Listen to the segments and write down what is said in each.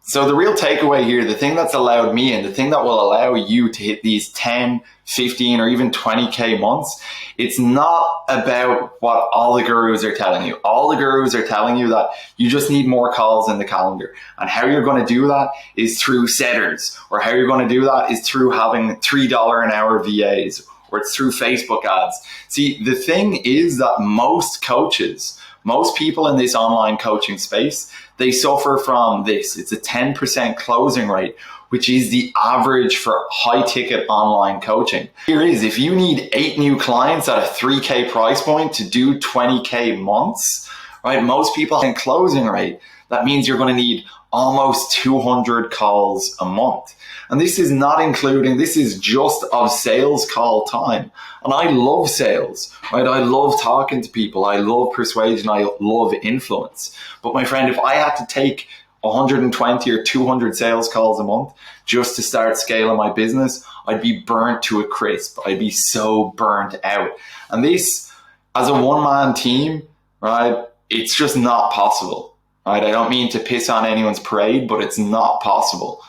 So the real takeaway here, the thing that's allowed me and the thing that will allow you to hit these 10, 15, or even 20K months, it's not about what all the gurus are telling you. All the gurus are telling you that you just need more calls in the calendar. And how you're going to do that is through setters, or how you're going to do that is through having $3 an hour VAs, or it's through Facebook ads. See, the thing is that most coaches, most people in this online coaching space, they suffer from this. It's a 10% closing rate, which is the average for high ticket online coaching. Here is, if you need 8 new clients at a 3K price point to do 20K months, right? Most people in closing rate, that means you're going to need almost 200 calls a month. And this is not including, this is just of sales call time. And I love sales, right? I love talking to people. I love persuasion. I love influence. But my friend, if I had to take 120 or 200 sales calls a month just to start scaling my business, I'd be burnt to a crisp. I'd be so burnt out. And this, as a one-man team, right, it's just not possible, right? I don't mean to piss on anyone's parade, but it's not possible.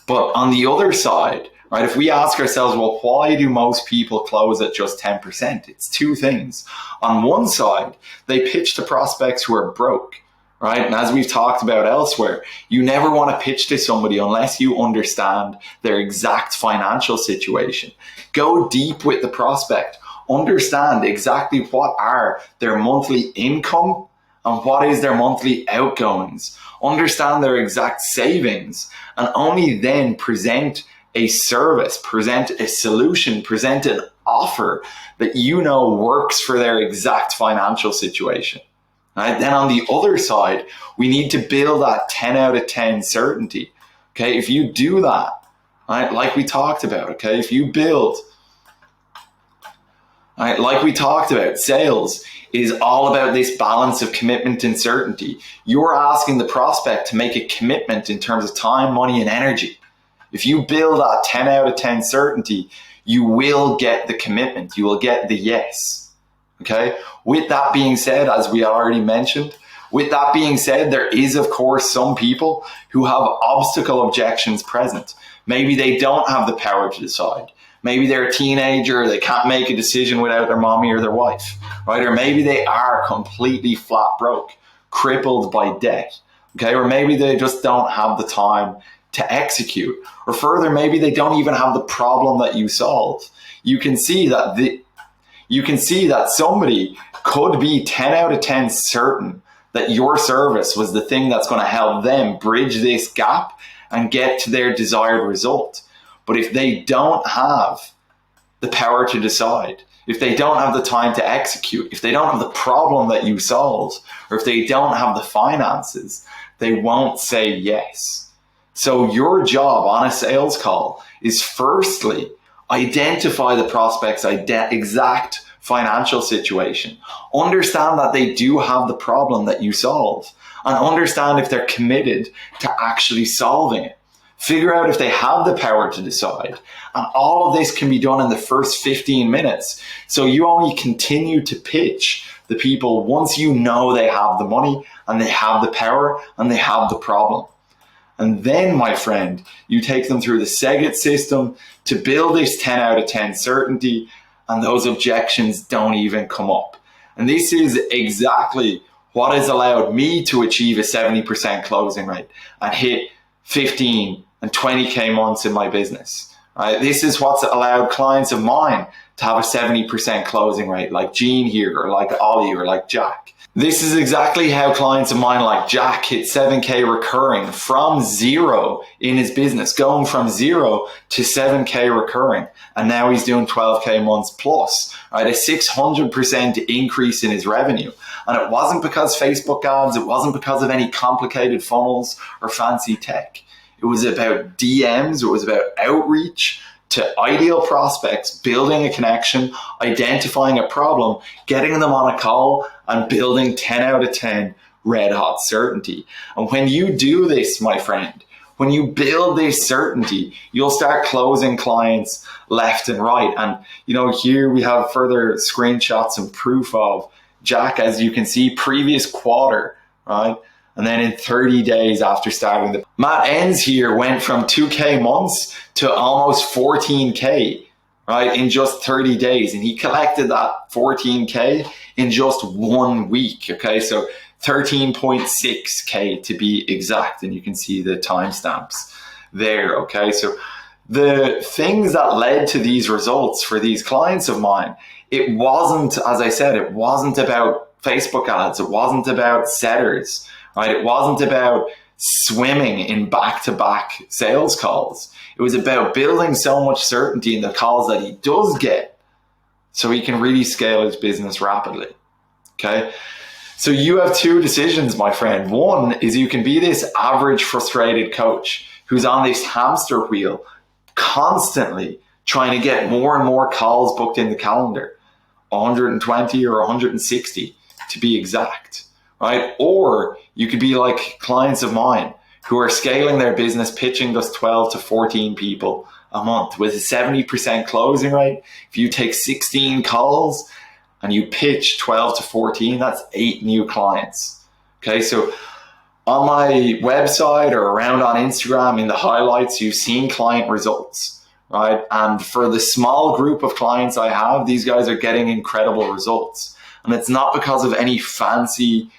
But on the other side, right, if we ask ourselves, well, why do most people close at just 10%? It's two things. On one side, they pitch to prospects who are broke, right? And as we've talked about elsewhere, you never want to pitch to somebody unless you understand their exact financial situation. Go deep with the prospect. Understand exactly what are their monthly income and what is their monthly outgoings. Understand their exact savings, and only then present a service, present a solution, present an offer that you know works for their exact financial situation. Right? Then on the other side, we need to build that 10 out of 10 certainty. Okay, if you do that, right, like we talked about, okay, if you build, right, like we talked about, sales is all about this balance of commitment and certainty. You're asking the prospect to make a commitment in terms of time, money, and energy. If you build that 10 out of 10 certainty, you will get the commitment. You will get the yes. Okay. With that being said, as we already mentioned, with that being said, there is, of course, some people who have obstacle objections present. Maybe they don't have the power to decide. Maybe they're a teenager, they can't make a decision without their mommy or their wife, right? Or maybe they are completely flat broke, crippled by debt, okay? Or maybe they just don't have the time to execute. Or further, maybe they don't even have the problem that you solve. You can see that somebody could be 10 out of 10 certain that your service was the thing that's going to help them bridge this gap and get to their desired result. But if they don't have the power to decide, if they don't have the time to execute, if they don't have the problem that you solve, or if they don't have the finances, they won't say yes. So your job on a sales call is firstly, identify the prospect's exact financial situation. Understand that they do have the problem that you solve, and understand if they're committed to actually solving it. Figure out if they have the power to decide. And all of this can be done in the first 15 minutes. So you only continue to pitch the people once you know they have the money and they have the power and they have the problem. And then, my friend, you take them through the SEGIT system to build this 10 out of 10 certainty, and those objections don't even come up. And this is exactly what has allowed me to achieve a 70% closing rate and hit 15 and 20K months in my business. Right? This is what's allowed clients of mine to have a 70% closing rate, like Gene here, or like Ollie, or like Jack. This is exactly how clients of mine like Jack hit 7K recurring from zero in his business, going from 0 to 7K recurring. And now he's doing 12K months plus, right? A 600% increase in his revenue. And it wasn't because Facebook ads, it wasn't because of any complicated funnels or fancy tech. It was about DMs, it was about outreach to ideal prospects, building a connection, identifying a problem, getting them on a call, and building 10 out of 10 red hot certainty. And when you do this, my friend, when you build this certainty, you'll start closing clients left and right. And here we have further screenshots and proof of Jack, as you can see, previous quarter, right? And then in 30 days after starting Matt Ends here went from 2K months to almost 14K, right, in just 30 days. And he collected that 14K in just 1 week. Okay, so 13.6K to be exact. And you can see the timestamps there. Okay, so the things that led to these results for these clients of mine, it wasn't, as I said, it wasn't about Facebook ads. It wasn't about setters, right? It wasn't about swimming in back-to-back sales calls. It was about building so much certainty in the calls that he does get so he can really scale his business rapidly. Okay. So you have two decisions, my friend. One is you can be this average frustrated coach who's on this hamster wheel, constantly trying to get more and more calls booked in the calendar, 120 or 160 to be exact, right? Or you could be like clients of mine who are scaling their business, pitching just 12 to 14 people a month with a 70% closing rate. If you take 16 calls and you pitch 12 to 14, that's 8 new clients. Okay, so on my website or around on Instagram in the highlights, you've seen client results, right? And for the small group of clients I have, these guys are getting incredible results. And it's not because of any fancy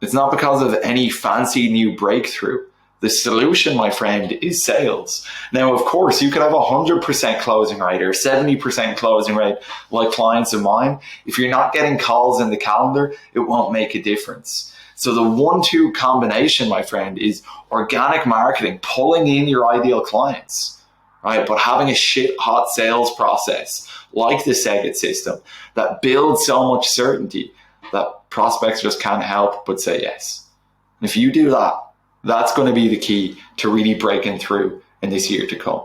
new breakthrough. The solution, my friend, is sales. Now, of course, you could have 100% closing rate or 70% closing rate like clients of mine. If you're not getting calls in the calendar, it won't make a difference. So the 1-2 combination, my friend, is organic marketing, pulling in your ideal clients, right? But having a shit hot sales process like the Segit system that builds so much certainty that prospects just can't help but say yes. And if you do that, that's going to be the key to really breaking through in this year to come.